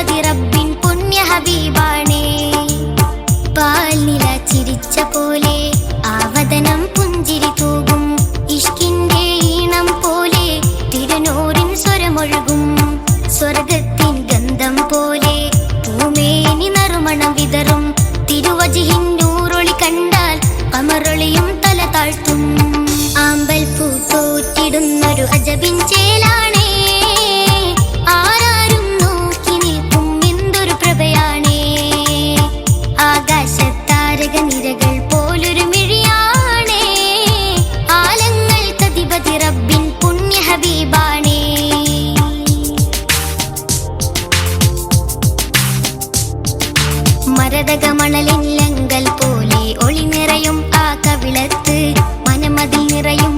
തതിപതി റബ്ബിൻ പുണ്യ ഹബീബാണേ. പാൽനില ചിരിച്ച പോലെ ആവതനം പുഞ്ചിരി തൂകും, ഇഷ്കിന്റെ ഈണം പോലെ തിരുനൂറിൻ സ്വരമൊഴുകും, സ്വർഗത്തിൻ ഗന്ധം പോലെ പൂമേനി നറുമണം വിതറും, തിരുവജിഹിൻ നൂറൊളി കണ്ടാൽ കമറൊളിയും തല താഴ്ത്തും. ആമ്പൽ പൂ തോറ്റിടുന്നൊരു അജബിൻ ചേലാണേ, ആരാരും നോക്കി നിൽക്കും എന്തൊരു പ്രഭയാണേ. ആകാശത്താരക നിരകൾ പോലൊരു മിഴിയാണേ, ആലങ്ങൾ തതിപതി റബ്ബിൻ പുണ്യ ഹബീബാണേ. മരതക മണലിൻ ലങ്കൽ പോലെ ഒളി നിറയും ആ കവിളത്ത്, മനമതിൽ നിറയും